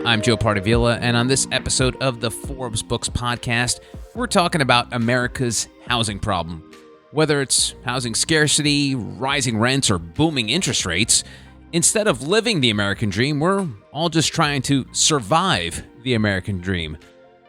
I'm Joe Pardavila, and on this episode of the Forbes Books podcast, we're talking about America's housing problem. Whether it's housing scarcity, rising rents, or booming interest rates, instead of living the American dream, we're all just trying to survive the American dream.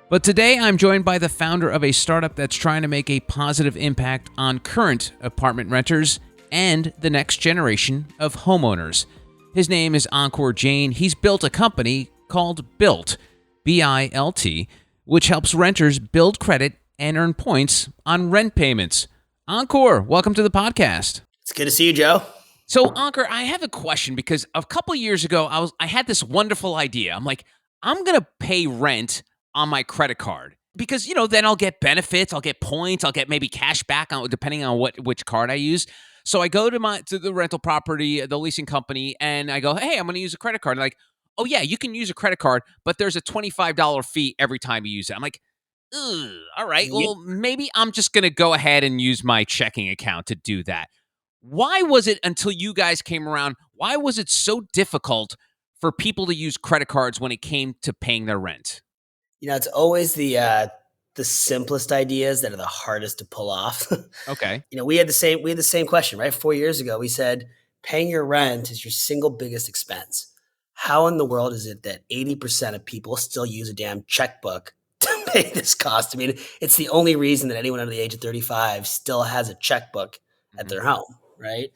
But today, I'm joined by the founder of a startup that's trying to make a positive impact on current apartment renters and the next generation of homeowners. His name is Ankur Jain. He's built a company called Bilt, B-I-L-T, which helps renters build credit and earn points on rent payments. Ankur, welcome to the podcast. It's good to see you, Joe. So, Ankur, I have a question because a couple years ago, I had this wonderful idea. I'm like, I'm going to pay rent on my credit card because, then I'll get benefits, I'll get points, I'll get maybe cash back on depending on which card I use. So I go to the rental property, the leasing company, and I go, hey, I'm going to use a credit card. And like, oh yeah, you can use a credit card, but there's a $25 fee every time you use it. I'm like, ugh, all right, well, maybe I'm just going to go ahead and use my checking account to do that. Why was it until you guys came around, why was it so difficult for people to use credit cards when it came to paying their rent? It's always the simplest ideas that are the hardest to pull off. Okay. We had the same question, right? 4 years ago, we said paying your rent is your single biggest expense. How in the world is it that 80% of people still use a damn checkbook to pay this cost? I mean, it's the only reason that anyone under the age of 35 still has a checkbook at their home, right?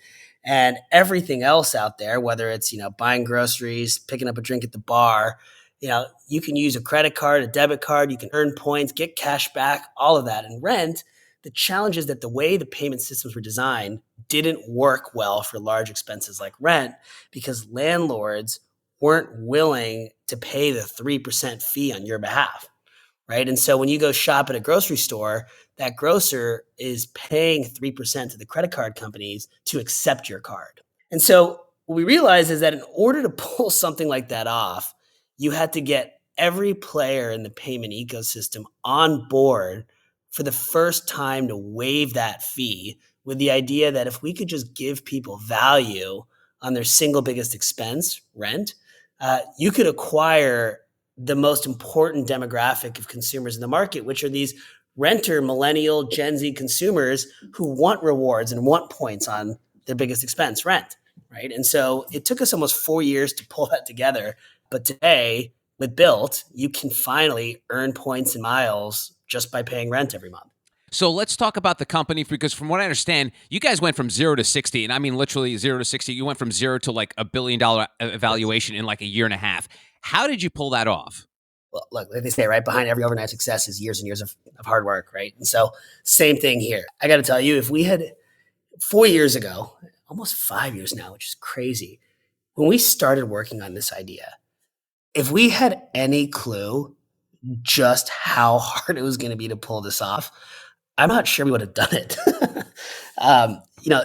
And everything else out there, whether it's, buying groceries, picking up a drink at the bar, you can use a credit card, a debit card, you can earn points, get cash back, all of that. And rent, the challenge is that the way the payment systems were designed didn't work well for large expenses like rent because landlords weren't willing to pay the 3% fee on your behalf, right? And so when you go shop at a grocery store, that grocer is paying 3% to the credit card companies to accept your card. And so what we realized is that in order to pull something like that off, you had to get every player in the payment ecosystem on board for the first time to waive that fee with the idea that if we could just give people value on their single biggest expense, rent, you could acquire the most important demographic of consumers in the market, which are these renter, millennial, Gen Z consumers who want rewards and want points on their biggest expense, rent, right? And so it took us almost 4 years to pull that together. But today, with Bilt, you can finally earn points and miles just by paying rent every month. So let's talk about the company because from what I understand, you guys went from 0 to 60, and I mean literally 0 to 60. You went from 0 to like $1 billion valuation in like a year and a half. How did you pull that off? Well, look, like they say, right behind every overnight success is years and years of hard work, right? And so same thing here. I got to tell you, if we had 4 years ago, almost 5 years now, which is crazy, when we started working on this idea, if we had any clue just how hard it was going to be to pull this off, I'm not sure we would have done it.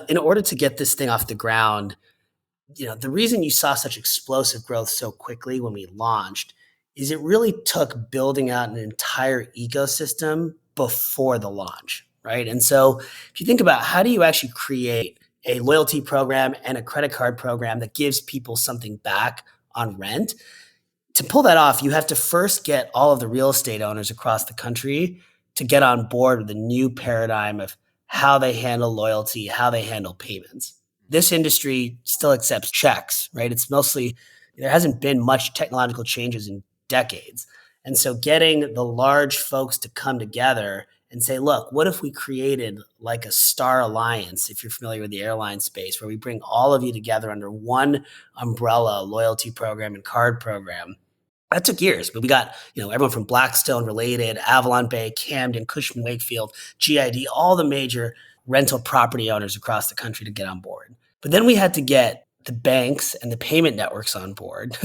In order to get this thing off the ground, the reason you saw such explosive growth so quickly when we launched is it really took building out an entire ecosystem before the launch, right? And so if you think about how do you actually create a loyalty program and a credit card program that gives people something back on rent, to pull that off, you have to first get all of the real estate owners across the country to get on board with the new paradigm of how they handle loyalty, how they handle payments. This industry still accepts checks, right? It's mostly, there hasn't been much technological changes in decades. And so getting the large folks to come together and say, look, what if we created like a Star Alliance, if you're familiar with the airline space, where we bring all of you together under one umbrella loyalty program and card program. That took years, but we got, everyone from Blackstone related, Avalon Bay, Camden, Cushman Wakefield, GID, all the major rental property owners across the country to get on board. But then we had to get the banks and the payment networks on board,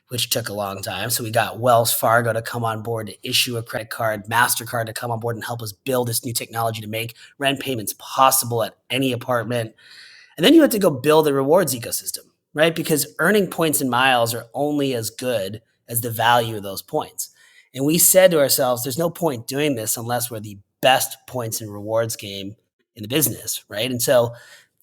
which took a long time. So we got Wells Fargo to come on board to issue a credit card, MasterCard to come on board and help us build this new technology to make rent payments possible at any apartment. And then you had to go build a rewards ecosystem, right? Because earning points and miles are only as good as the value of those points. And we said to ourselves, there's no point doing this unless we're the best points and rewards game in the business, right? And so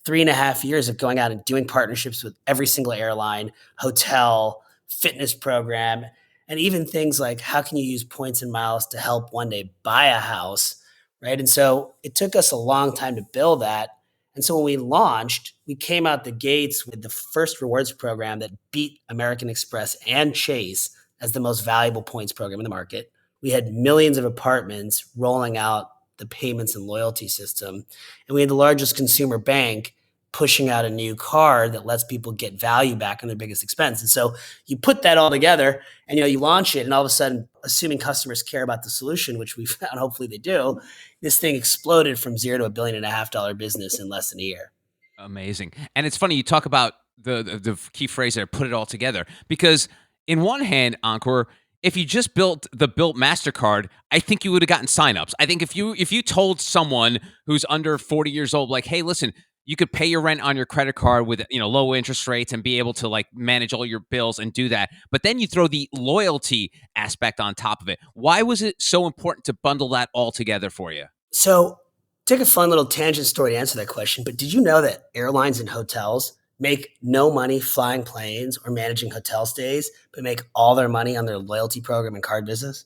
3.5 years of going out and doing partnerships with every single airline, hotel, fitness program, and even things like how can you use points and miles to help one day buy a house, right? And so it took us a long time to build that. And so when we launched, we came out the gates with the first rewards program that beat American Express and Chase as the most valuable points program in the market. We had millions of apartments rolling out the payments and loyalty system. And we had the largest consumer bank pushing out a new card that lets people get value back on their biggest expense. And so you put that all together and you launch it, and all of a sudden, assuming customers care about the solution, which we found hopefully they do, this thing exploded from zero to $1.5 billion business in less than a year. Amazing. And it's funny you talk about the key phrase there, put it all together, because in one hand, Ankur, if you just built MasterCard, I think you would have gotten signups. I think if you told someone who's under 40 years old, like, hey, listen, you could pay your rent on your credit card with low interest rates and be able to like manage all your bills and do that. But then you throw the loyalty aspect on top of it. Why was it so important to bundle that all together for you? So, take a fun little tangent story to answer that question. But did you know that airlines and hotels make no money flying planes or managing hotel stays, but make all their money on their loyalty program and card business?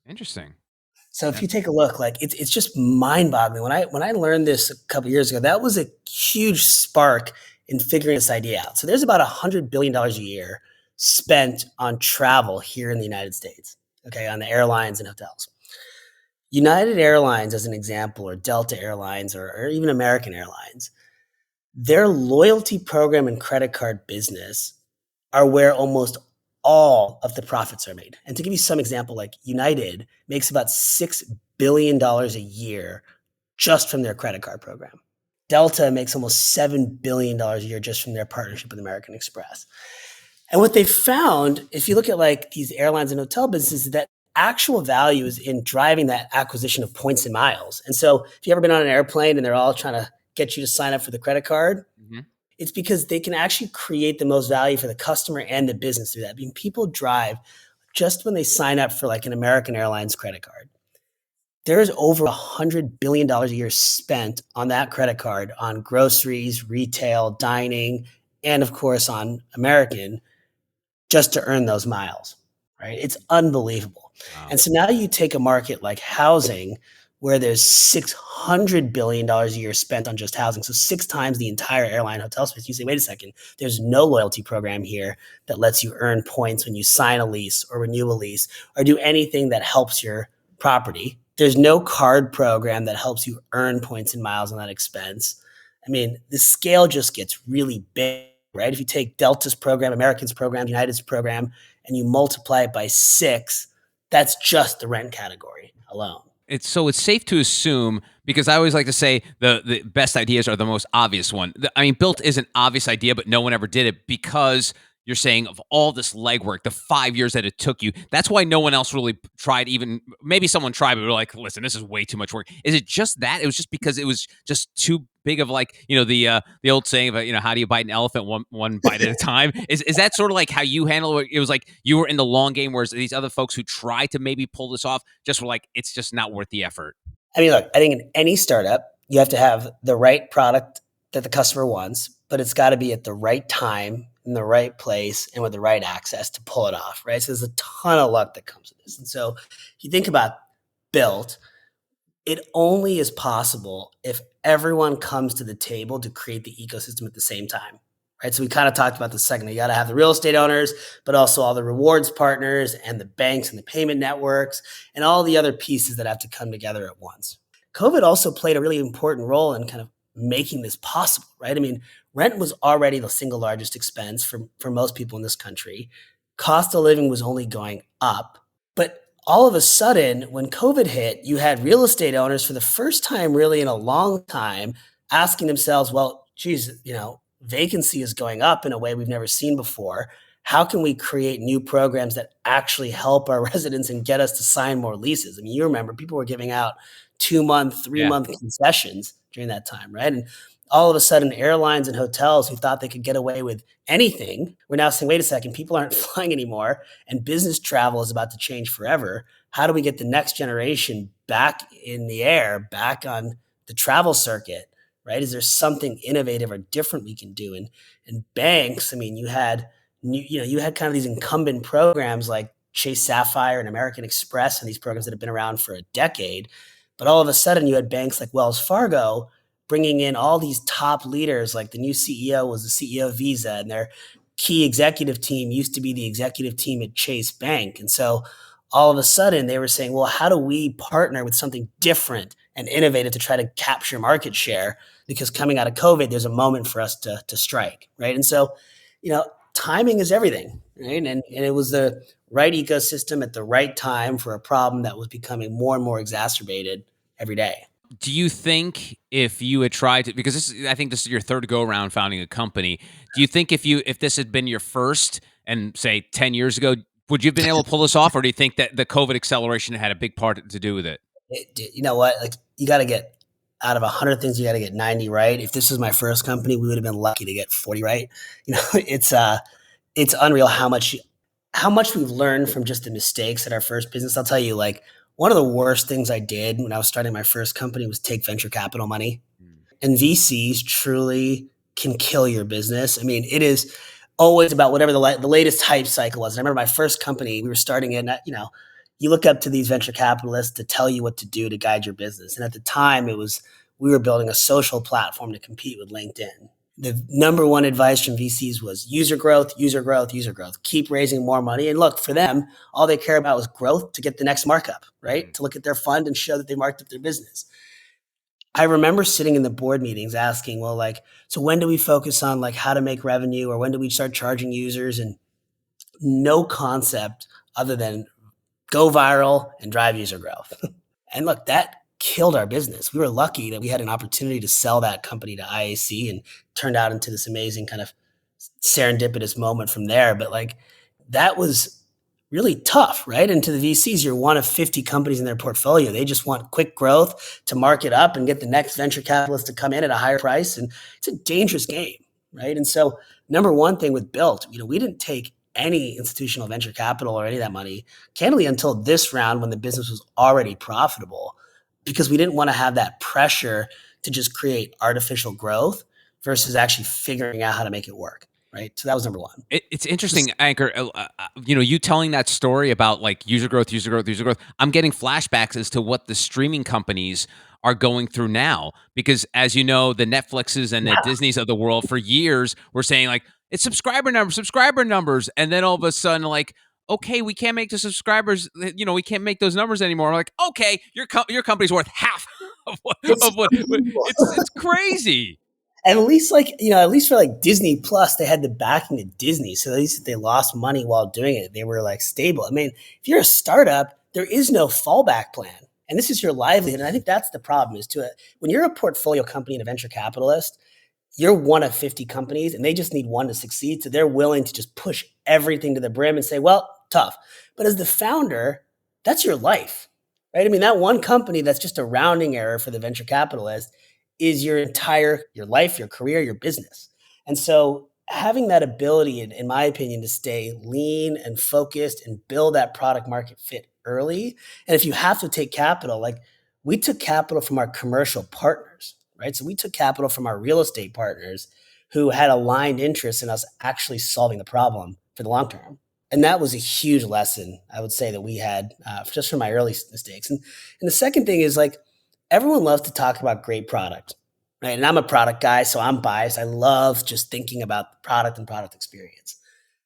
Interesting. So if Yeah. you take a look, like it's just mind boggling. When I learned this a couple years ago, that was a huge spark in figuring this idea out. So there's about $100 billion a year spent on travel here in the United States. Okay, on the airlines and hotels. United Airlines, as an example, or Delta Airlines, or even American Airlines, their loyalty program and credit card business are where almost all of the profits are made. And to give you some example, like United makes about $6 billion a year just from their credit card program. Delta makes almost $7 billion a year just from their partnership with American Express. And what they found, if you look at like these airlines and hotel businesses, that actual value is in driving that acquisition of points and miles. And so if you've ever been on an airplane and they're all trying to get you to sign up for the credit card, Mhm. it's because they can actually create the most value for the customer and the business through that. I mean, people drive just when they sign up for like an American Airlines credit card. There's over $100 billion a year spent on that credit card on groceries, retail, dining, and of course on American just to earn those miles, right? It's unbelievable. Wow. And so now you take a market like housing where there's $600 billion a year spent on just housing. So 6 times the entire airline hotel space. You say, wait a second, there's no loyalty program here that lets you earn points when you sign a lease or renew a lease or do anything that helps your property. There's no card program that helps you earn points and miles on that expense. I mean, the scale just gets really big, right? If you take Delta's program, American's program, United's program, and you multiply it by 6, that's just the rent category alone. It's safe to assume, because I always like to say the best ideas are the most obvious one. I mean, built is an obvious idea, but no one ever did it because you're saying of all this legwork, the 5 years that it took you. That's why no one else really tried. Even maybe someone tried, but they're like, listen, this is way too much work. Is it just that? It was just because it was just too big of like the old saying of how do you bite an elephant one bite at a time? Is that sort of like how you handle it? It was like you were in the long game, whereas these other folks who tried to maybe pull this off just were like, it's just not worth the effort. I mean, look, I think in any startup, you have to have the right product that the customer wants, but it's got to be at the right time, in the right place, and with the right access to pull it off, right? So there's a ton of luck that comes with this. And so if you think about built, it only is possible if everyone comes to the table to create the ecosystem at the same time, right? So we kind of talked about this second. You got to have the real estate owners, but also all the rewards partners and the banks and the payment networks and all the other pieces that have to come together at once. COVID also played a really important role in kind of making this possible, right? I mean, rent was already the single largest expense for most people in this country. Cost of living was only going up. But all of a sudden, when COVID hit, you had real estate owners for the first time really in a long time asking themselves, well, geez, vacancy is going up in a way we've never seen before. How can we create new programs that actually help our residents and get us to sign more leases? I mean, you remember people were giving out 2-month, Yeah. 3-month concessions during that time, right? And all of a sudden, airlines and hotels who thought they could get away with anything were now saying, wait a second, people aren't flying anymore and business travel is about to change forever. How do we get the next generation back in the air, back on the travel circuit, right? Is there something innovative or different we can do? And banks, I mean, you had kind of these incumbent programs like Chase Sapphire and American Express and these programs that have been around for a decade. But all of a sudden, you had banks like Wells Fargo bringing in all these top leaders. Like the new CEO was the CEO of Visa, and their key executive team used to be the executive team at Chase Bank. And so all of a sudden, they were saying, well, how do we partner with something different and innovative to try to capture market share? Because coming out of COVID, there's a moment for us to strike, right? And so, timing is everything, right? And it was the right ecosystem at the right time for a problem that was becoming more and more exacerbated every day. Do you think if you had tried to, because I think this is your third go around founding a company. Do you think if this had been your first and say 10 years ago, would you have been able to pull this off? Or do you think that the COVID acceleration had a big part to do with it? You know what? Like, you got to get out of 100 things, you got to get 90 right. If this was my first company, we would have been lucky to get 40 right. It's unreal how much we've learned from just the mistakes at our first business. I'll tell you, like, one of the worst things I did when I was starting my first company was take venture capital money. And VCs truly can kill your business. I mean, it is always about whatever the latest hype cycle was. And I remember my first company, we were starting it, and, you look up to these venture capitalists to tell you what to do to guide your business. And at the time, we were building a social platform to compete with LinkedIn. The number one advice from VCs was user growth, user growth, user growth. Keep raising more money. And look, for them, all they care about was growth to get the next markup, right? To look at their fund and show that they marked up their business. I remember sitting in the board meetings asking, well, like, so when do we focus on like how to make revenue, or when do we start charging users? And no concept other than go viral and drive user growth. And look, that killed our business. We were lucky that we had an opportunity to sell that company to IAC, and turned out into this amazing kind of serendipitous moment from there. But like, that was really tough, right? And to the VCs, you're one of 50 companies in their portfolio. They just want quick growth to mark it up and get the next venture capitalist to come in at a higher price. And it's a dangerous game, right? And so, number one thing with Built, we didn't take any institutional venture capital or any of that money, candidly, until this round when the business was already profitable, because we didn't want to have that pressure to just create artificial growth versus actually figuring out how to make it work. Right. So that was number one. It's interesting, Ankur. You telling that story about like user growth, user growth, user growth. I'm getting flashbacks as to what the streaming companies are going through now, because as you know, the Netflixes and the Disneys of the world for years were saying like it's subscriber numbers, and then all of a sudden like, okay, we can't make the subscribers. We can't make those numbers anymore. I'm like, okay, your company's worth half of what. It's crazy. And at least for like Disney Plus, they had the backing of Disney. So at least if they lost money while doing it, they were like stable. I mean, if you're a startup, there is no fallback plan. And this is your livelihood. And I think that's the problem when you're a portfolio company and a venture capitalist, you're one of 50 companies and they just need one to succeed. So they're willing to just push everything to the brim and say, well, tough. But as the founder, that's your life, right? I mean, that one company that's just a rounding error for the venture capitalist is your life, your career, your business. And so having that ability, in my opinion, to stay lean and focused and build that product market fit early. And if you have to take capital, like we took capital from our commercial partners, right? So we took capital from our real estate partners who had aligned interests in us actually solving the problem for the long term. And that was a huge lesson, I would say, that we had just from my early mistakes. And the second thing is like, everyone loves to talk about great product, right? And I'm a product guy, so I'm biased. I love just thinking about the product and product experience.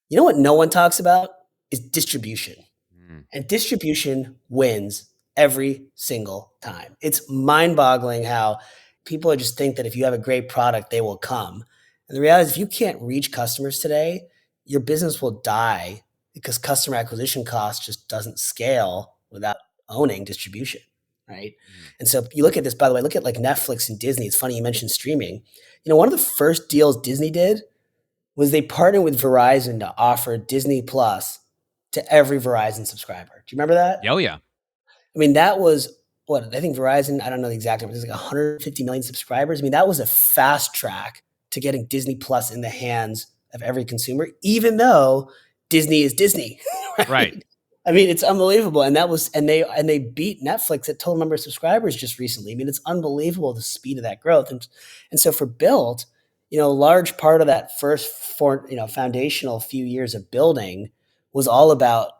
You know what no one talks about is distribution. And distribution wins every single time. It's mind-boggling how people just think that if you have a great product, they will come. And the reality is if you can't reach customers today, your business will die because customer acquisition cost just doesn't scale without owning distribution. Right. And so you look at this, by the way, look at like Netflix and Disney. It's funny you mentioned streaming. One of the first deals Disney did was they partnered with Verizon to offer Disney Plus to every Verizon subscriber. Do you remember that? Oh, yeah. I mean, that was I think Verizon, I don't know the exact number, there's like 150 million subscribers. I mean, that was a fast track to getting Disney Plus in the hands of every consumer, even though Disney is Disney. Right. I mean, it's unbelievable. And they beat Netflix at total number of subscribers just recently. I mean, it's unbelievable the speed of that growth. And so for Built, a large part of that first foundational few years of building was all about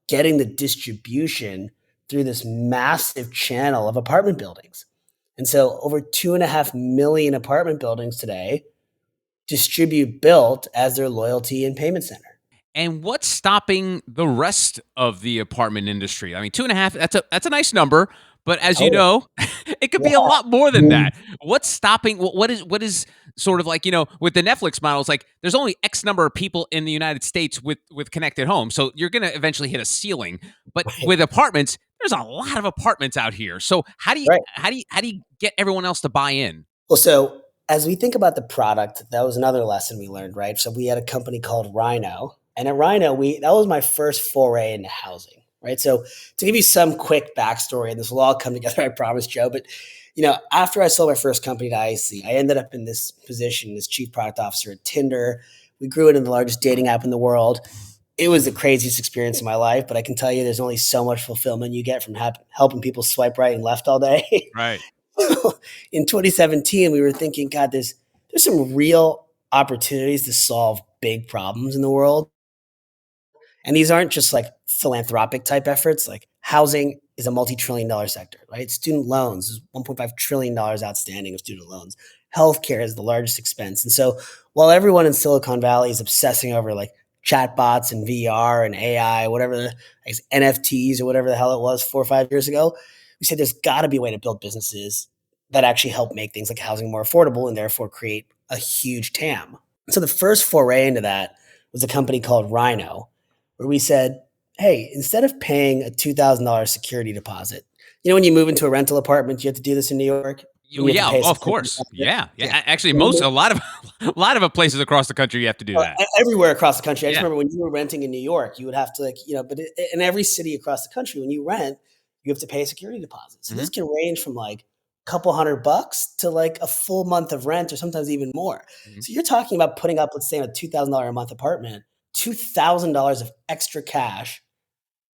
getting the distribution through this massive channel of apartment buildings. And so over 2.5 million apartment buildings today distribute Built as their loyalty and payment center. And what's stopping the rest of the apartment industry? I mean, 2.5, that's a nice number, but as you Oh, know, it could be a lot more than yeah. that. What's stopping what is sort of like, with the Netflix model, it's like there's only X number of people in the United States with connected homes. So you're gonna eventually hit a ceiling. But Right. with apartments, there's a lot of apartments out here. So how do you Right. get everyone else to buy in? Well, so as we think about the product, that was another lesson we learned, right? So we had a company called Rhino, and at Rhino, we that was my first foray into housing, right? So to give you some quick backstory, and this will all come together, I promise, Joe. But after I sold my first company to IC, I ended up in this position as chief product officer at Tinder. We grew it into the largest dating app in the world. It was the craziest experience of my life, but I can tell you, there's only so much fulfillment you get from helping people swipe right and left all day. Right. In 2017, we were thinking, God, there's some real opportunities to solve big problems in the world. And these aren't just like philanthropic type efforts. Like housing is a multi-trillion-dollar sector, right? Student loans is $1.5 trillion outstanding of student loans. Healthcare is the largest expense. And so while everyone in Silicon Valley is obsessing over like chatbots and VR and AI, whatever, like NFTs or whatever the hell it was 4 or 5 years ago, we said there's got to be a way to build businesses that actually help make things like housing more affordable and therefore create a huge TAM. So the first foray into that was a company called Rhino, where we said, hey, instead of paying a $2,000 security deposit, when you move into a rental apartment, you have to do this in New York. You have to Yeah, pay a of security course. deposit. Yeah. Yeah. Yeah. Actually, Well, a lot of a lot of places across the country you have to do that. everywhere across the country. I just Yeah. remember when you were renting in New York, you would have to but in every city across the country, when you rent, you have to pay a security deposit. So Mhm. this can range from like a couple $100 to like a full month of rent or sometimes even more. Mhm. So you're talking about putting up, let's say, a $2,000 a month apartment, $2,000 of extra cash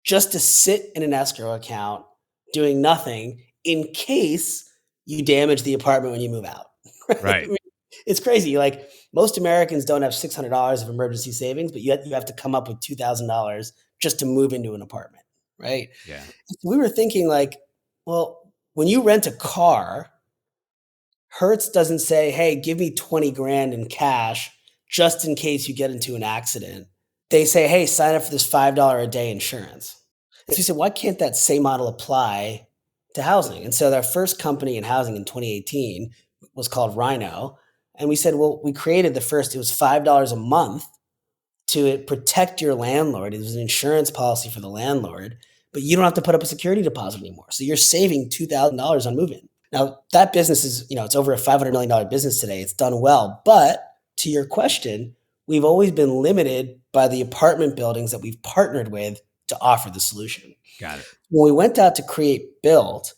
just to sit in an escrow account doing nothing in case you damage the apartment when you move out. Right? I Right. mean, it's crazy. Like most Americans don't have $600 of emergency savings, but yet you have to come up with $2,000 just to move into an apartment, right? Yeah. We were thinking like, well, when you rent a car, Hertz doesn't say, "Hey, give me 20 grand in cash just in case you get into an accident." They say, "Hey, sign up for this $5 a day insurance." So we said, "Why can't that same model apply to housing?" And so our first company in housing in 2018 was called Rhino, and we said, "Well, we created the first it was $5 a month to protect your landlord. It was an insurance policy for the landlord, but you don't have to put up a security deposit anymore. So you're saving $2,000 on move-in." Now, that business is, it's over a $500 million business today. It's done well. But to your question, we've always been limited by the apartment buildings that we've partnered with to offer the solution. Got it. When we went out to create Build,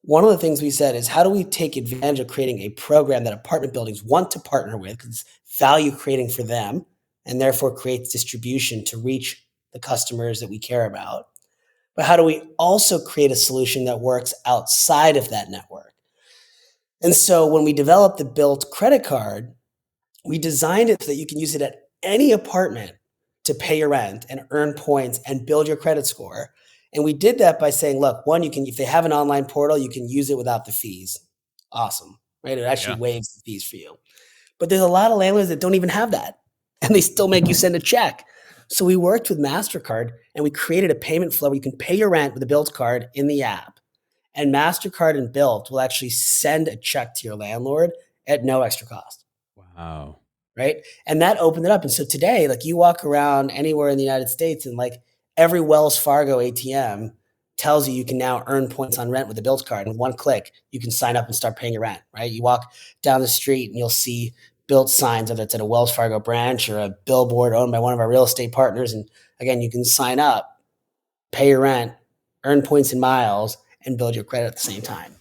one of the things we said is, how do we take advantage of creating a program that apartment buildings want to partner with because it's value creating for them and therefore creates distribution to reach the customers that we care about? But how do we also create a solution that works outside of that network? And so when we developed the Built credit card, we designed it so that you can use it at any apartment to pay your rent and earn points and build your credit score. And we did that by saying, look, one, if they have an online portal, you can use it without the fees. Awesome, right? It actually Yeah. waives the fees for you. But there's a lot of landlords that don't even have that, and they still make you send a check. So we worked with MasterCard and we created a payment flow where you can pay your rent with a Built card in the app. And MasterCard and Built will actually send a check to your landlord at no extra cost. Wow. Right. And that opened it up. And so today, like you walk around anywhere in the United States and like every Wells Fargo ATM tells you can now earn points on rent with a Built card. And with one click, you can sign up and start paying your rent. Right. You walk down the street and you'll see Built signs, whether it's at a Wells Fargo branch or a billboard owned by one of our real estate partners. And again, you can sign up, pay your rent, earn points in miles, and build your credit at the same time.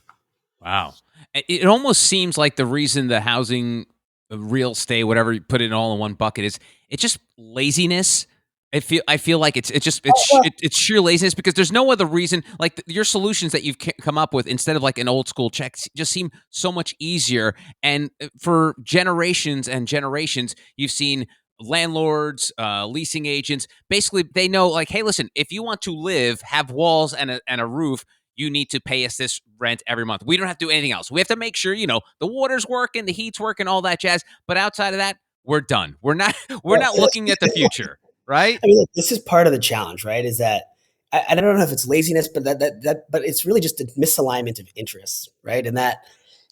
Wow. It almost seems like the reason the housing, real estate, whatever, you put it all in one bucket is it's just laziness. I feel like it's sheer laziness because there's no other reason. Like your solutions that you've come up with instead of like an old school check just seem so much easier. And for generations and generations, you've seen landlords, leasing agents. Basically, they know like, hey, listen, if you want to live, have walls and a roof, you need to pay us this rent every month. We don't have to do anything else. We have to make sure the water's working, the heat's working, all that jazz. But outside of that, we're done. We're not we're Well, not looking at the future, right? I mean, look, this is part of the challenge, right? Is that I don't know if it's laziness, but but it's really just a misalignment of interests, right? And that,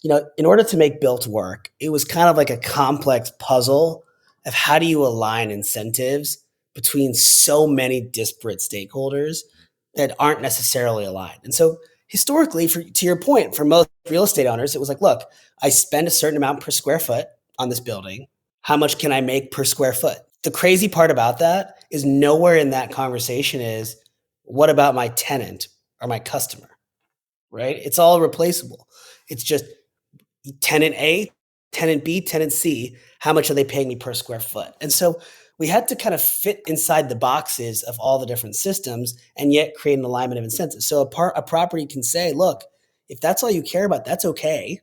in order to make Built work, it was kind of like a complex puzzle of how do you align incentives between so many disparate stakeholders that aren't necessarily aligned. And so historically, to your point, for most real estate owners, it was like, look, I spend a certain amount per square foot on this building. How much can I make per square foot? The crazy part about that is nowhere in that conversation is what about my tenant or my customer, right? It's all replaceable. It's just tenant A, tenant B, tenant C. How much are they paying me per square foot? And so we had to kind of fit inside the boxes of all the different systems and yet create an alignment of incentives. So a property can say, look, if that's all you care about, that's okay.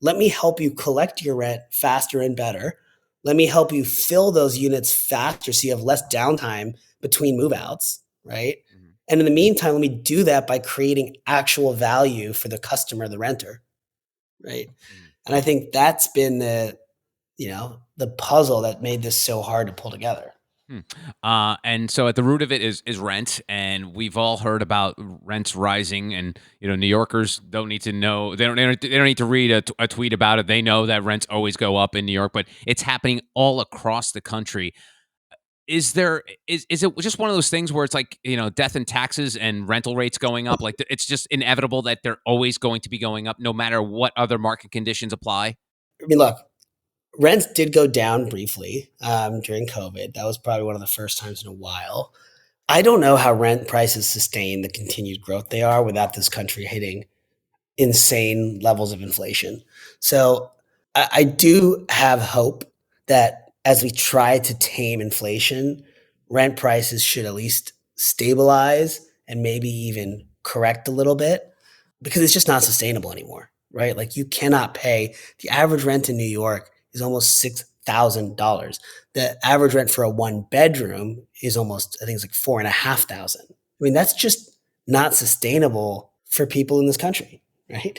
Let me help you collect your rent faster and better. Let me help you fill those units faster so you have less downtime between move outs, right? Mhm. And in the meantime, let me do that by creating actual value for the customer, the renter, right? Mhm. And I think that's been the puzzle that made this so hard to pull together. Hmm. And so at the root of it is rent, and we've all heard about rents rising. And New Yorkers don't need to know; they don't need to read a tweet about it. They know that rents always go up in New York, but it's happening all across the country. Is it just one of those things where it's like death and taxes and rental rates going up? Like it's just inevitable that they're always going to be going up, no matter what other market conditions apply. I mean, look, rents did go down briefly during COVID. That was probably one of the first times in a while. I don't know how rent prices sustain the continued growth they are without this country hitting insane levels of inflation. So I do have hope that as we try to tame inflation, rent prices should at least stabilize and maybe even correct a little bit because it's just not sustainable anymore, right? Like you cannot pay the average rent in New York is almost $6,000. The average rent for a one bedroom is almost, I think it's like 4,500. I mean, that's just not sustainable for people in this country, right?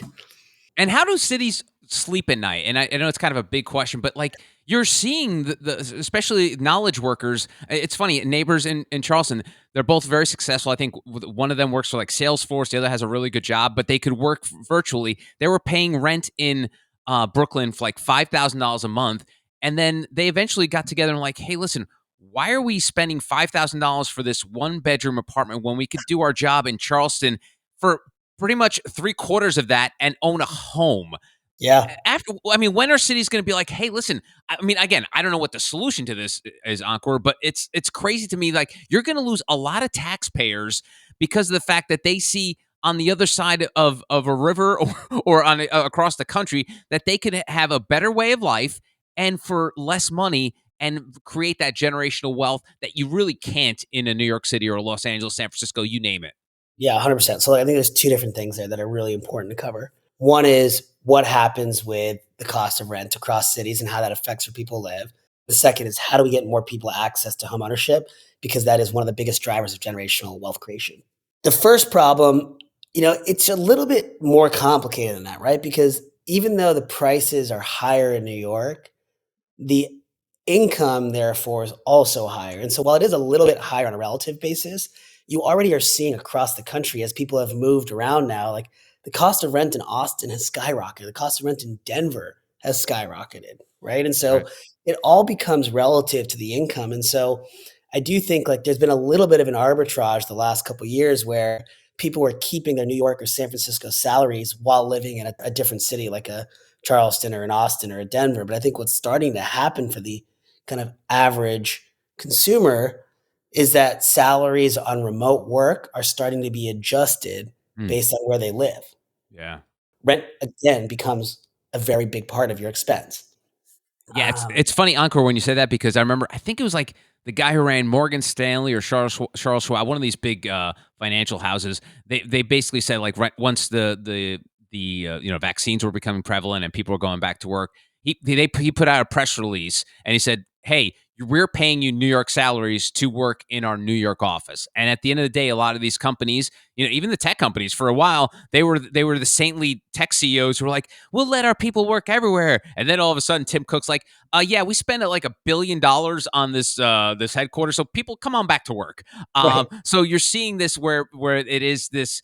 And how do cities sleep at night? And I know it's kind of a big question, but like you're seeing the especially knowledge workers. It's funny, neighbors in Charleston, they're both very successful. I think one of them works for like Salesforce, the other has a really good job, but they could work virtually. They were paying rent in Brooklyn for like $5,000 a month, and then they eventually got together and like, hey, listen. Why are we spending $5,000 for this one bedroom apartment when we could do our job in Charleston for pretty much three-quarters of that and own a home? Yeah. When are cities going to be like, hey, listen, I mean, again, I don't know what the solution to this is, Ankur, but it's crazy to me. Like, you're going to lose a lot of taxpayers because of the fact that they see on the other side of a river or across the country that they could have a better way of life and for less money and create that generational wealth that you really can't in a New York City or Los Angeles, San Francisco, you name it. Yeah, 100%. So I think there's two different things there that are really important to cover. One is what happens with the cost of rent across cities and how that affects where people live. The second is how do we get more people access to home ownership? Because that is one of the biggest drivers of generational wealth creation. The first problem, it's a little bit more complicated than that, right? Because even though the prices are higher in New York, the income therefore is also higher. And so while it is a little bit higher on a relative basis, you already are seeing across the country as people have moved around now, like the cost of rent in Austin has skyrocketed. The cost of rent in Denver has skyrocketed, right? And so Right. it all becomes relative to the income. And so I do think like there's been a little bit of an arbitrage the last couple of years where people were keeping their New York or San Francisco salaries while living in a different city like a Charleston or an Austin or a Denver. But I think what's starting to happen for the kind of average consumer is that salaries on remote work are starting to be adjusted Hmm. based on where they live. Yeah. Rent again becomes a very big part of your expense. Yeah, it's Um, it's funny, Ankur, when you say that because I remember I think it was like the guy who ran Morgan Stanley or Charles Schwab, one of these big financial houses. They basically said like once the vaccines were becoming prevalent and people were going back to work, he put out a press release and he said, hey, we're paying you New York salaries to work in our New York office. And at the end of the day, a lot of these companies, even the tech companies, for a while, they were the saintly tech CEOs who were like, we'll let our people work everywhere. And then all of a sudden, Tim Cook's like, yeah, we spend like $1 billion on this headquarters, so people come on back to work. Right. So you're seeing this where it is this,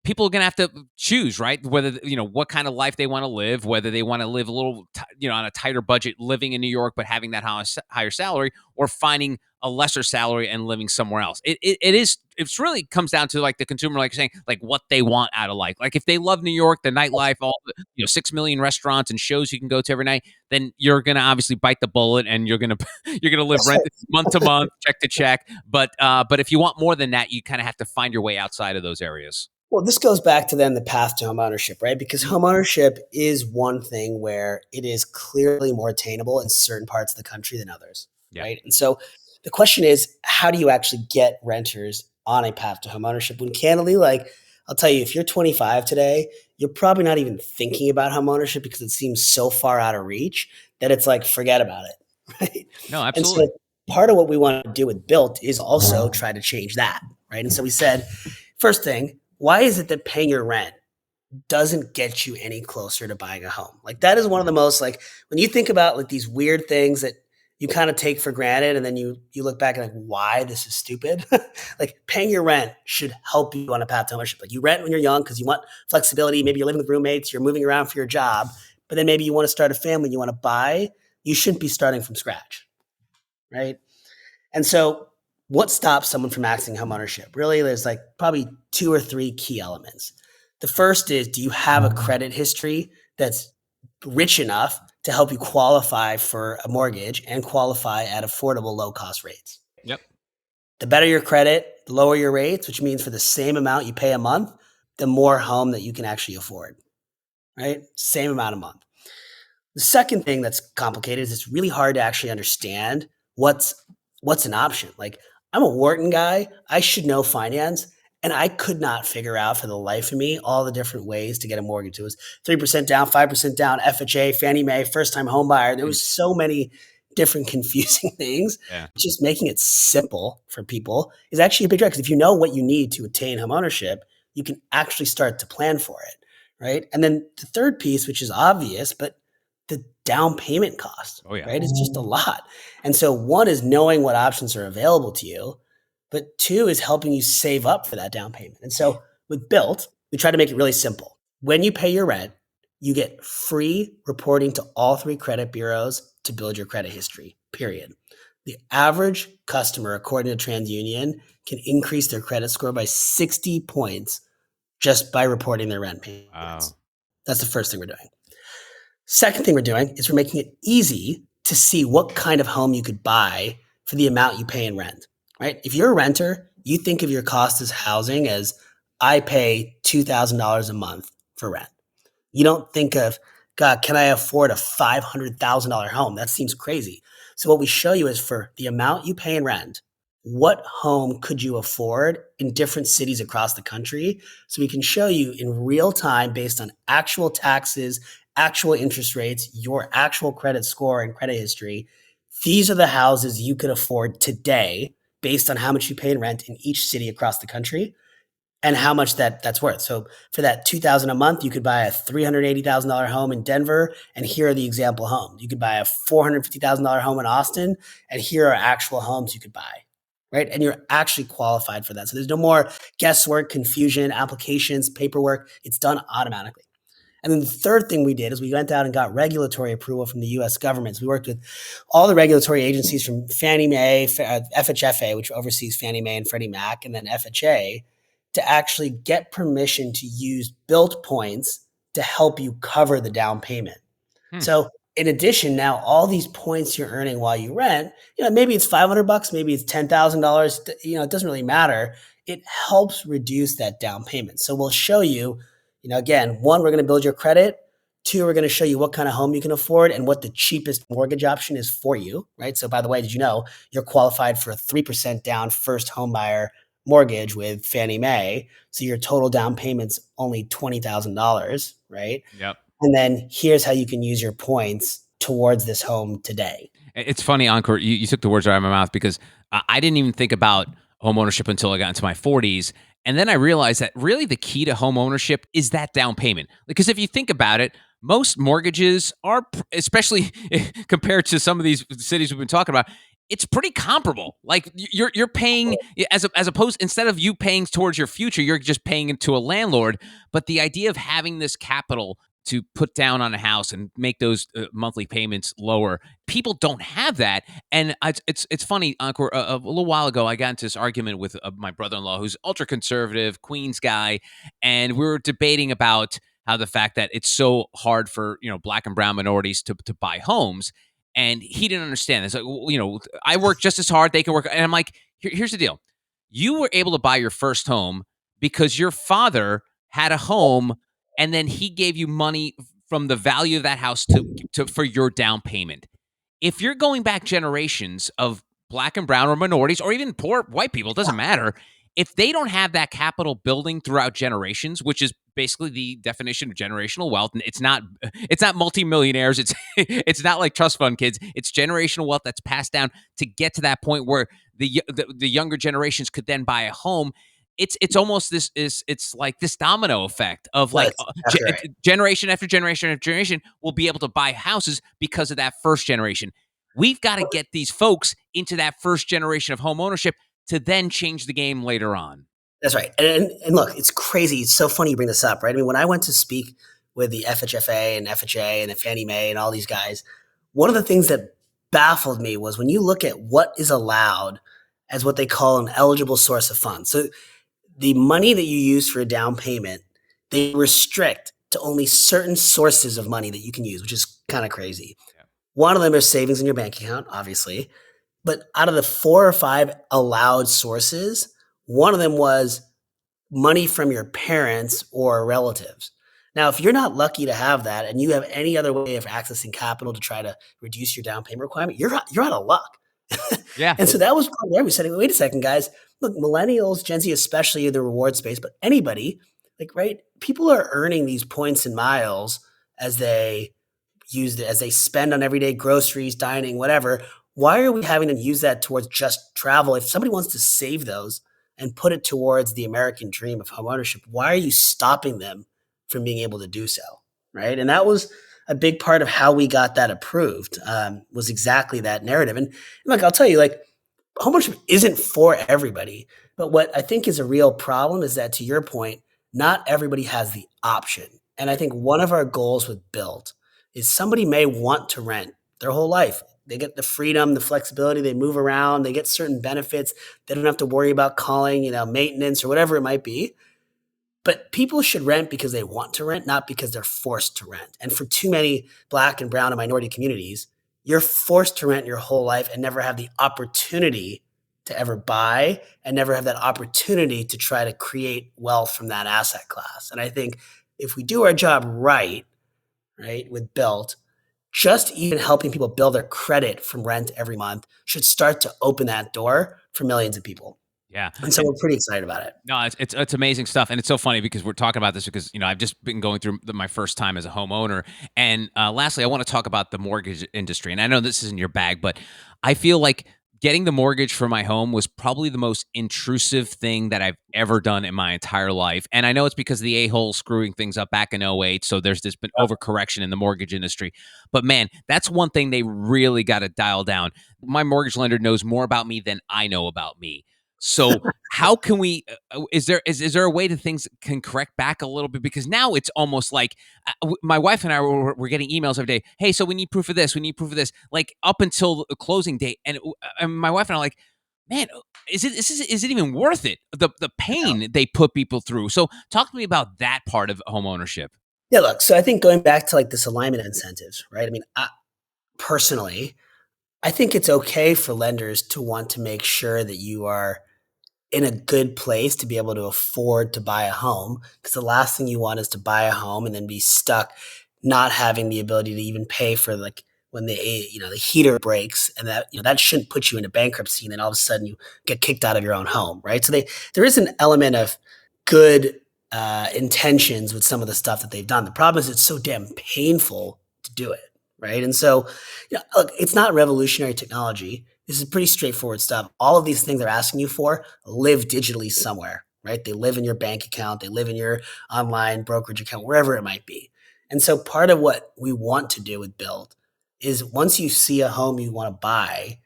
people are going to have to choose, right? Whether, what kind of life they want to live, whether they want to live a little, on a tighter budget, living in New York, but having that higher salary, or finding a lesser salary and living somewhere else. It's really comes down to like the consumer, like saying, like what they want out of life. Like if they love New York, the nightlife, all the, 6 million restaurants and shows you can go to every night, then you're going to obviously bite the bullet and you're going to, you're going to live That's rent right. month to month, check to check. But if you want more than that, you kind of have to find your way outside of those areas. Well, this goes back to then the path to homeownership, right? Because Mhm. homeownership is one thing where it is clearly more attainable in certain parts of the country than others, Yeah. right? And so the question is, how do you actually get renters on a path to homeownership? When candidly, like I'll tell you, if you're 25 today, you're probably not even thinking about homeownership because it seems so far out of reach that it's like, forget about it, right? No, And absolutely. so part of what we want to do with Built is also try to change that, right? And so we said, first thing, why is it that paying your rent doesn't get you any closer to buying a home? Like that is one of the most like when you think about like these weird things that you kind of take for granted and then you look back and like why this is stupid. Like paying your rent should help you on a path to ownership. Like you rent when you're young because you want flexibility. Maybe you're living with roommates, you're moving around for your job, but then maybe you want to start a family, you want to buy. You shouldn't be starting from scratch, right? And so, what stops someone from accessing homeownership? Really, there's like probably two or three key elements. The first is, do you have a credit history that's rich enough to help you qualify for a mortgage and qualify at affordable, low cost rates? Yep. The better your credit, the lower your rates, which means for the same amount you pay a month, the more home that you can actually afford, right? Same amount a month. The second thing that's complicated is it's really hard to actually understand what's what's an option. Like I'm a Wharton guy, I should know finance, and I could not figure out for the life of me all the different ways to get a mortgage. It was 3% down, 5% down, FHA, Fannie Mae, first time home buyer. There Mm. was so many different confusing things. Yeah. Just making it simple for people is actually a big drive because if you know what you need to attain home ownership, you can actually start to plan for it. Right. And then the third piece, which is obvious, but the down payment cost, Oh yeah. right? It's just a lot. And so one is knowing what options are available to you, but two is helping you save up for that down payment. And so with Built, we try to make it really simple. When you pay your rent, you get free reporting to all three credit bureaus to build your credit history, period. The average customer, according to TransUnion, can increase their credit score by 60 points just by reporting their rent payments. Wow. That's the first thing we're doing. Second thing we're doing is we're making it easy to see what kind of home you could buy for the amount you pay in rent, right? If you're a renter, you think of your cost as housing as I pay $2,000 a month for rent. You don't think of, God, can I afford a $500,000 home? That seems crazy. So what we show you is for the amount you pay in rent, what home could you afford in different cities across the country? So we can show you in real time based on actual taxes, actual interest rates, your actual credit score and credit history. These are the houses you could afford today based on how much you pay in rent in each city across the country and how much that's worth. So for that 2,000 a month, you could buy a $380,000 home in Denver, and here are the example homes. You could buy a $450,000 home in Austin, and here are actual homes you could buy, right? And you're actually qualified for that. So there's no more guesswork, confusion, applications, paperwork. It's done automatically. And then the third thing we did is we went out and got regulatory approval from the US government. So we worked with all the regulatory agencies from Fannie Mae, FHFA, which oversees Fannie Mae and Freddie Mac, and then FHA to actually get permission to use Built points to help you cover the down payment. Hmm. So in addition, now all these points you're earning while you rent, maybe it's $500, maybe it's $10,000, it doesn't really matter. It helps reduce that down payment. So we'll show you, again, one, we're going to build your credit. Two, we're going to show you what kind of home you can afford and what the cheapest mortgage option is for you, right? So by the way, did you know you're qualified for a 3% down first home buyer mortgage with Fannie Mae? So your total down payment's only $20,000, right? Yep. And then here's how you can use your points towards this home today. It's funny, Ankur, you took the words right out of my mouth because I didn't even think about home ownership until I got into my 40s. And then I realized that really the key to home ownership is that down payment. Because if you think about it, most mortgages are, especially compared to some of these cities we've been talking about, it's pretty comparable. Like you're paying as opposed, instead of you paying towards your future, you're just paying into a landlord. But the idea of having this capital to put down on a house and make those monthly payments lower, people don't have that. And it's funny, Ankur, a little while ago, I got into this argument with my brother-in-law, who's ultra conservative, Queens guy, and we were debating about how the fact that it's so hard for black and brown minorities to buy homes, and he didn't understand. It's like, I work just as hard; they can work, and I'm like, here's the deal: you were able to buy your first home because your father had a home, and then he gave you money from the value of that house to for your down payment. If you're going back generations of black and brown or minorities or even poor white people, it doesn't matter. If they don't have that capital building throughout generations, which is basically the definition of generational wealth, and it's not multimillionaires, it's not like trust fund kids, it's generational wealth that's passed down to get to that point where the younger generations could then buy a home. It's almost it's like this domino effect of like That's exactly right. generation after generation after generation will be able to buy houses because of that first generation. We've got to get these folks into that first generation of home ownership to then change the game later on. That's right. And look, it's crazy. It's so funny you bring this up, right? I mean, when I went to speak with the FHFA and FHA and the Fannie Mae and all these guys, one of the things that baffled me was when you look at what is allowed as what they call an eligible source of funds. So the money that you use for a down payment, they restrict to only certain sources of money that you can use, which is kind of crazy. Yeah. One of them is savings in your bank account, obviously. But out of the 4 or 5 allowed sources, one of them was money from your parents or relatives. Now, if you're not lucky to have that and you have any other way of accessing capital to try to reduce your down payment requirement, you're out of luck. Yeah. And so that was part of where we said, wait a second, guys. Look, millennials, Gen Z, especially the reward space, but anybody, like, right? People are earning these points and miles as they as they spend on everyday groceries, dining, whatever. Why are we having them use that towards just travel? If somebody wants to save those and put it towards the American dream of homeownership, why are you stopping them from being able to do so? Right. And that was a big part of how we got that approved, was exactly that narrative. And look, I'll tell you, like, homeownership isn't for everybody. But what I think is a real problem is that, to your point, not everybody has the option. And I think one of our goals with Built is somebody may want to rent their whole life. They get the freedom, the flexibility, they move around, they get certain benefits. They don't have to worry about calling, maintenance or whatever it might be. But people should rent because they want to rent, not because they're forced to rent. And for too many Black and brown and minority communities, you're forced to rent your whole life and never have the opportunity to ever buy and never have that opportunity to try to create wealth from that asset class. And I think if we do our job right, with Built, just even helping people build their credit from rent every month should start to open that door for millions of people. Yeah. And so we're pretty excited about it. No, it's amazing stuff, and it's so funny because we're talking about this because I've just been going through my first time as a homeowner, and lastly, I want to talk about the mortgage industry. And I know this isn't your bag, but I feel like getting the mortgage for my home was probably the most intrusive thing that I've ever done in my entire life. And I know it's because of the a-hole screwing things up back in '08, so there's this been overcorrection in the mortgage industry. But man, that's one thing they really got to dial down. My mortgage lender knows more about me than I know about me. So how can we? Is there a way that things can correct back a little bit? Because now it's almost like my wife and I were getting emails every day. Hey, so we need proof of this. We need proof of this. Like up until the closing date, and my wife and I are like, man, is it even worth it? The pain they put people through. So talk to me about that part of home ownership. Yeah, look. So I think going back to like this alignment incentives, right? I mean, personally, I think it's okay for lenders to want to make sure that you are in a good place to be able to afford to buy a home, because the last thing you want is to buy a home and then be stuck not having the ability to even pay for, like, when the heater breaks, and that shouldn't put you into bankruptcy, and then all of a sudden you get kicked out of your own home, right? So there is an element of good intentions with some of the stuff that they've done. The problem is it's so damn painful to do it, right? And so, look, it's not revolutionary technology. This is pretty straightforward stuff. All of these things they're asking you for live digitally somewhere, right? They live in your bank account, they live in your online brokerage account, wherever it might be. And so part of what we want to do with Build is once you see a home you want to buy,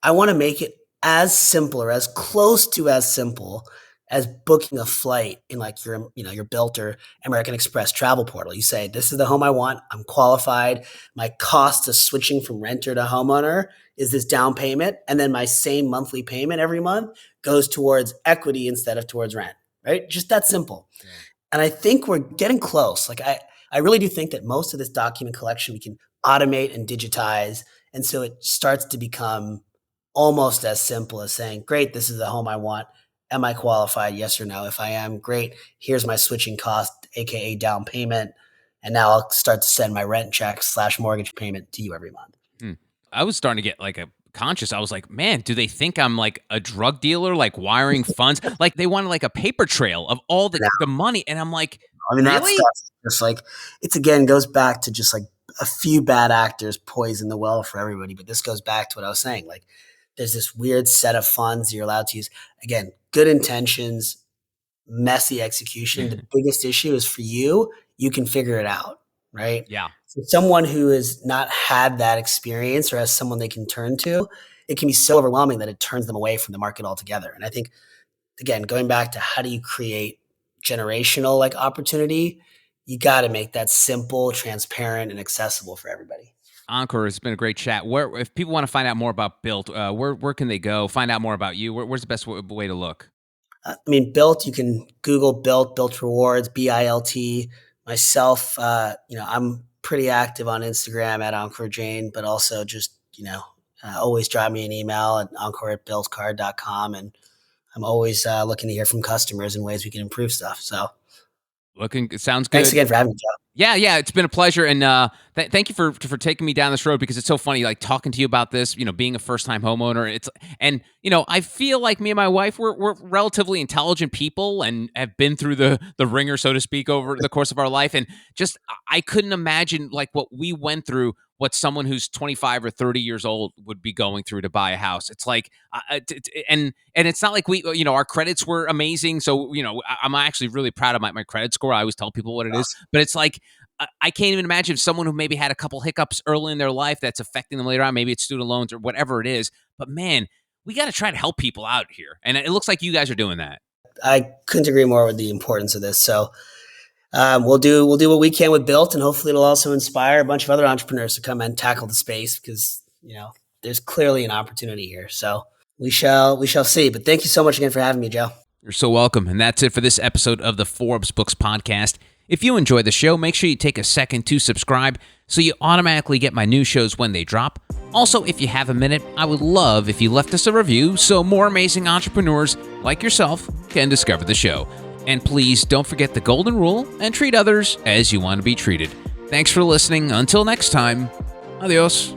I want to make it as simple or as close to as simple as booking a flight in like your Built or American Express travel portal. You say, this is the home I want. I'm qualified. My cost of switching from renter to homeowner is this down payment. And then my same monthly payment every month goes towards equity instead of towards rent, right? Just that simple. Yeah. And I think we're getting close. Like I really do think that most of this document collection we can automate and digitize. And so it starts to become almost as simple as saying, great, this is the home I want. Am I qualified? Yes or no? If I am, great. Here's my switching cost, AKA down payment. And now I'll start to send my rent check / mortgage payment to you every month. I was starting to get like a conscious. I was like, man, do they think I'm like a drug dealer, like wiring funds? Like they wanted like a paper trail of all the money. And I'm like, I mean, really? That stuff's just like, it's again, goes back to just like a few bad actors poison the well for everybody. But this goes back to what I was saying. Like there's this weird set of funds you're allowed to use. Again, good intentions, messy execution. The biggest issue is for you can figure it out, right? Yeah. So someone who has not had that experience or has someone they can turn to, it can be so overwhelming that it turns them away from the market altogether. And I think, again, going back to how do you create generational like opportunity, you got to make that simple, transparent, and accessible for everybody. Ankur, it's been a great chat. Where, if people want to find out more about Built, where can they go? Find out more about you. Where's the best way to look? I mean, Built, you can Google Built Rewards, BILT. Myself, I'm pretty active on Instagram at Ankur Jain, but also just, always drop me an email at ankur@builtcard.com. And I'm always looking to hear from customers and ways we can improve stuff. So it sounds good. Thanks again for having me, Joe. Yeah, it's been a pleasure, and thank you for taking me down this road, because it's so funny, like talking to you about this. Being a first-time homeowner, I feel like me and my wife we're relatively intelligent people and have been through the ringer, so to speak, over the course of our life, and just I couldn't imagine like what we went through, what someone who's 25 or 30 years old would be going through to buy a house. It's like, and it's not like we, our credits were amazing. So, I'm actually really proud of my credit score. I always tell people what it is, but it's like, I can't even imagine someone who maybe had a couple hiccups early in their life that's affecting them later on. Maybe it's student loans or whatever it is. But man, we got to try to help people out here. And it looks like you guys are doing that. I couldn't agree more with the importance of this. So we'll do what we can with Built, and hopefully it'll also inspire a bunch of other entrepreneurs to come and tackle the space, because, there's clearly an opportunity here. So we shall see. But thank you so much again for having me, Joe. You're so welcome. And that's it for this episode of the Forbes Books Podcast. If you enjoy the show, make sure you take a second to subscribe so you automatically get my new shows when they drop. Also, if you have a minute, I would love if you left us a review so more amazing entrepreneurs like yourself can discover the show. And please don't forget the golden rule and treat others as you want to be treated. Thanks for listening. Until next time, adios.